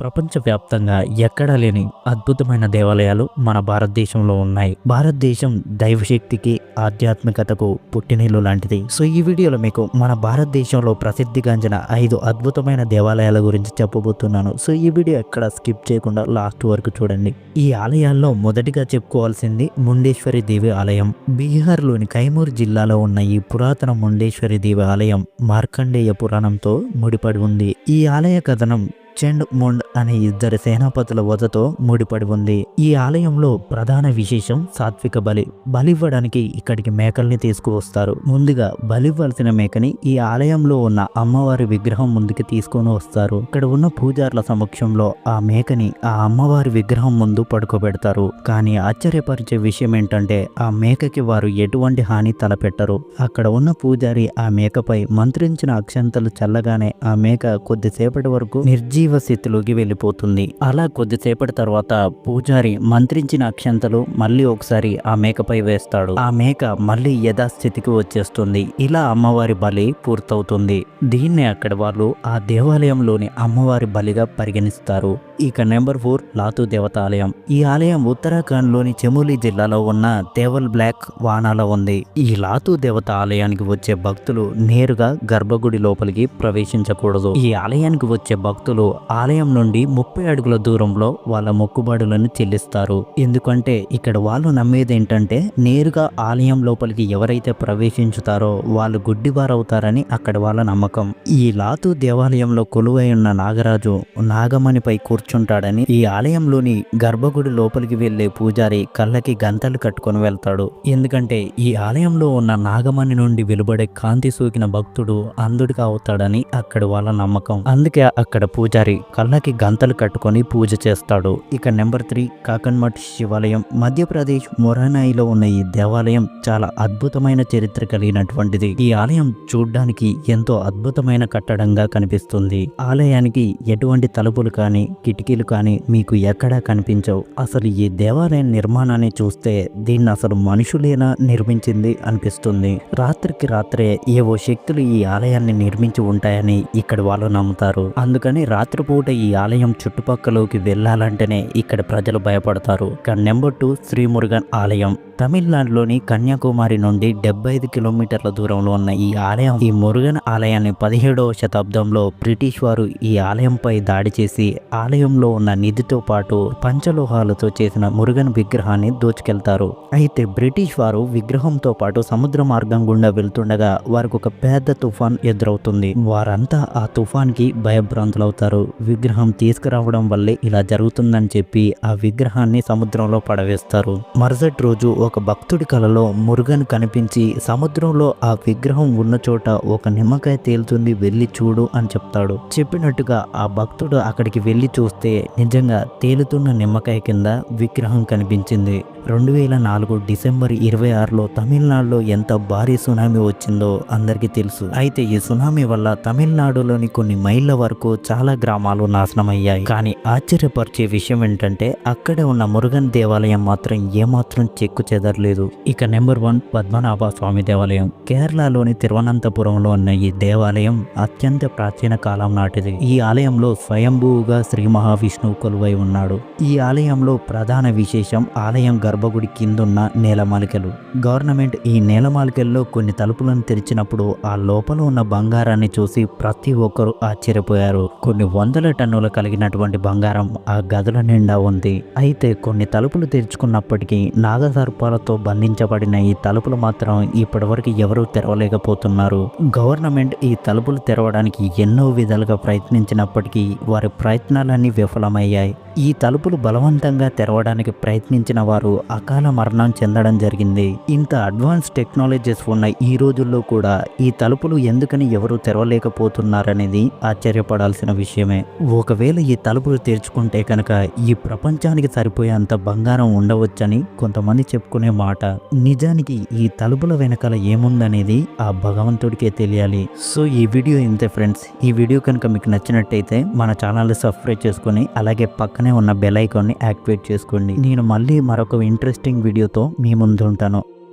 ప్రపంచవ్యాప్తంగా ఎక్కడా లేని అద్భుతమైన దేవాలయాలు మన భారతదేశంలో ఉన్నాయి. భారతదేశం దైవశక్తికి ఆధ్యాత్మికతకు పుట్టినిల్లు లాంటిది. సో ఈ వీడియోలో మీకు మన భారతదేశంలో ప్రసిద్ధిగాంచిన 5 అద్భుతమైన దేవాలయాల గురించి చెప్పబోతున్నాను. సో ఈ వీడియో ఎక్కడ స్కిప్ చేయకుండా లాస్ట్ వరకు చూడండి. ఈ ఆలయాల్లో మొదటిగా చెప్పుకోవాల్సింది ముండేశ్వరి దేవి ఆలయం. బీహార్లోని కైమూర్ జిల్లాలో ఉన్న ఈ పురాతన ముండేశ్వరి దేవి ఆలయం మార్కండేయ పురాణంతో ముడిపడి ఉంది. ఈ ఆలయ కథనం చెండ్ ముండ్ అనే 2 సేనాపతుల వధతో ముడిపడి ఉంది. ఈ ఆలయంలో ప్రధాన విశేషం సాత్విక బలి. బలివ్వడానికి ఇక్కడికి మేకల్ని తీసుకువస్తారు. ముందుగా బలివ్వాల్సిన మేకని ఈ ఆలయంలో ఉన్న అమ్మవారి విగ్రహం ముందుకి తీసుకొని వస్తారు. ఇక్కడ ఉన్న పూజార్ల సమక్షంలో ఆ మేకని ఆ అమ్మవారి విగ్రహం ముందు పడుకోబెడతారు. కానీ ఆశ్చర్యపరిచే విషయం ఏంటంటే ఆ మేకకి వారు ఎటువంటి హాని తలపెట్టరు. అక్కడ ఉన్న పూజారి ఆ మేకపై మంత్రించిన అక్షంతలు చల్లగానే ఆ మేక కొద్దిసేపటి వరకు నిర్జీవ స్థితిలోకి వెళ్ళిపోతుంది. అలా కొద్దిసేపటి తర్వాత పూజారి మంత్రించిన అక్షంతలు మళ్ళీ ఒకసారి ఆ మేకపై వేస్తాడు. ఆ మేక మళ్ళీ యథాస్థితికి వచ్చేస్తుంది. ఇలా అమ్మవారి బలి పూర్తవుతుంది. దీన్నే అక్కడ వాళ్ళు ఆ దేవాలయంలోని అమ్మవారి బలిగా పరిగణిస్తారు. ఇక నెంబర్ 4 లాతూ దేవత ఆలయం. ఈ ఆలయం ఉత్తరాఖండ్లోని చమోలి జిల్లాలో ఉన్న తేవల్ బ్లాక్ వానాలో ఉంది. ఈ లాతూ దేవత ఆలయానికి వచ్చే భక్తులు నేరుగా గర్భగుడి లోపలికి ప్రవేశించకూడదు. ఈ ఆలయానికి వచ్చే భక్తులు ఆలయం నుండి 30 అడుగుల దూరంలో వాళ్ళ మొక్కుబడులను చెల్లిస్తారు. ఎందుకంటే ఇక్కడ వాళ్ళు నమ్మేది ఏంటంటే నేరుగా ఆలయం లోపలికి ఎవరైతే ప్రవేశించుతారో వాళ్ళు గుడ్డివారవుతారని అక్కడ వాళ్ళ నమ్మకం. ఈ లాతూ దేవాలయంలో కొలువై ఉన్న నాగరాజు నాగమణిపై కూర్చుంటాడని ఈ ఆలయంలోని గర్భగుడి లోపలికి వెళ్లే పూజారి కళ్ళకి గంతలు కట్టుకొని వెళ్తాడు. ఎందుకంటే ఈ ఆలయంలో ఉన్న నాగమణి నుండి వెలువడే కాంతి సోకిన భక్తుడు అంధుడిగా అవుతాడని అక్కడ వాళ్ళ నమ్మకం. అందుకే అక్కడ పూజారి కళ్ళకి గంతలు కట్టుకొని పూజ చేస్తాడు. ఇక నెంబర్ 3 కాకన్మఠ్ శివాలయం. మధ్యప్రదేశ్ మొరానాయిలో ఉన్న ఈ దేవాలయం చాలా అద్భుతమైన చరిత్ర కలిగినటువంటిది. ఈ ఆలయం చూడ్డానికి ఎంతో అద్భుతమైన కట్టడంగా కనిపిస్తుంది. ఆలయానికి ఎటువంటి తలుపులు కానీ కిటికీలు కానీ మీకు ఎక్కడా కనిపించవు. అసలు ఈ దేవాలయం నిర్మాణాన్ని చూస్తే దీన్ని అసలు మనుషులేనా నిర్మించింది అనిపిస్తుంది. రాత్రికి రాత్రే ఏవో శక్తులు ఈ ఆలయాన్ని నిర్మించి ఉంటాయని ఇక్కడ వాళ్ళు నమ్ముతారు. అందుకని రాత్రిపూట ఈ ఆలయం చుట్టుపక్కలోకి వెళ్ళాలంటేనే ఇక్కడ ప్రజలు భయపడతారు. నెంబర్ 2 శ్రీ మురుగన్ ఆలయం. తమిళనాడులోని కన్యాకుమారి నుండి 75 కిలోమీటర్ల దూరంలో ఉన్న ఈ ఆలయం. ఈ మురుగన్ ఆలయాన్ని 17వ శతాబ్దంలో బ్రిటిష్ వారు ఈ ఆలయంపై దాడి చేసి ఆలయంలో ఉన్న నిధితో పాటు పంచలోహాలతో చేసిన మురుగన్ విగ్రహాన్ని దోచుకెళ్తారు. అయితే బ్రిటిష్ వారు విగ్రహంతో పాటు సముద్ర మార్గం గుండా వెళ్తుండగా వారికి ఒక పెద్ద తుఫాన్ ఎదురవుతుంది. వారంతా ఆ తుఫాన్కి భయభ్రాంతులవుతారు. విగ్రహం తీసుకురావడం వల్లే ఇలా జరుగుతుందని చెప్పి ఆ విగ్రహాన్ని సముద్రంలో పడవేస్తారు. మరుసటి రోజు ఒక భక్తుడి కలలో మురుగన్ కనిపించి సముద్రంలో ఆ విగ్రహం ఉన్న చోట ఒక నిమ్మకాయ తేలుతుంది, వెళ్ళి చూడు అని చెప్తాడు. చెప్పినట్టుగా ఆ భక్తుడు అక్కడికి వెళ్ళి చూస్తే నిజంగా తేలుతున్న నిమ్మకాయ కింద విగ్రహం కనిపించింది. 2004 డిసెంబర్ 26లో తమిళనాడులో ఎంత భారీ సునామీ వచ్చిందో అందరికీ తెలుసు. అయితే ఈ సునామీ వల్ల తమిళనాడులోని కొన్ని మైళ్ళ వరకు చాలా గ్రామాలు నాశనమయ్యాయి. కానీ ఆశ్చర్యపరిచే విషయం ఏంటంటే అక్కడే ఉన్న మురుగన్ దేవాలయం మాత్రం ఏమాత్రం చెక్కు చెదరలేదు. ఇక నెంబర్ 1 పద్మనాభ స్వామి దేవాలయం. కేరళలోని తిరువనంతపురంలో ఉన్న ఈ దేవాలయం అత్యంత ప్రాచీన కాలం నాటిది. ఈ ఆలయంలో స్వయంభూగా శ్రీ మహావిష్ణువు కొలువై ఉన్నాడు. ఈ ఆలయంలో ప్రధాన విశేషం ఆలయం గర్భగుడి కిందున్న నేలమాలికలు. గవర్నమెంట్ ఈ నేలమాలికల్లో కొన్ని తలుపులను తెరిచినప్పుడు ఆ లోపల ఉన్న బంగారాన్ని చూసి ప్రతి ఒక్కరూ ఆశ్చర్యపోయారు. కొన్ని వందల టన్నులు కలిగినటువంటి బంగారం ఆ గదుల నిండా ఉంది. అయితే కొన్ని తలుపులు తెరుచుకున్నప్పటికీ నాగసర్పాలతో బంధించబడిన ఈ తలుపులు మాత్రం ఇప్పటివరకు ఎవరూ తెరవలేకపోతున్నారు. గవర్నమెంట్ ఈ తలుపులు తెరవడానికి ఎన్నో విధాలుగా ప్రయత్నించినప్పటికీ వారి ప్రయత్నాలన్నీ విఫలమయ్యాయి. ఈ తలుపులు బలవంతంగా తెరవడానికి ప్రయత్నించిన వారు అకాల మరణం చెందడం జరిగింది. ఇంత అడ్వాన్స్ టెక్నాలజీస్ ఉన్న ఈ రోజుల్లో కూడా ఈ తలుపులు ఎందుకని ఎవరు తెరవలేకపోతున్నారనేది ఆశ్చర్యపడాల్సిన విషయమే. ఒకవేళ ఈ తలుపులు తెరుచుకుంటే కనుక ఈ ప్రపంచానికి సరిపోయేంత బంగారం ఉండవచ్చని కొంతమంది చెప్పుకునే మాట. నిజానికి ఈ తలుపుల వెనకాల ఏముందనేది ఆ భగవంతుడికే తెలియాలి. సో ఈ వీడియో ఇంతే ఫ్రెండ్స్. ఈ వీడియో కనుక మీకు నచ్చినట్టయితే మన ఛానల్ని సబ్స్క్రైబ్ చేసుకొని అలాగే పక్కనే ఉన్న బెల్ ఐకాన్ని యాక్టివేట్ చేసుకోండి. నేను మళ్ళీ మరొక ఇంట్రెస్టింగ్ వీడియోతో మీ ముందు ఉంటాను.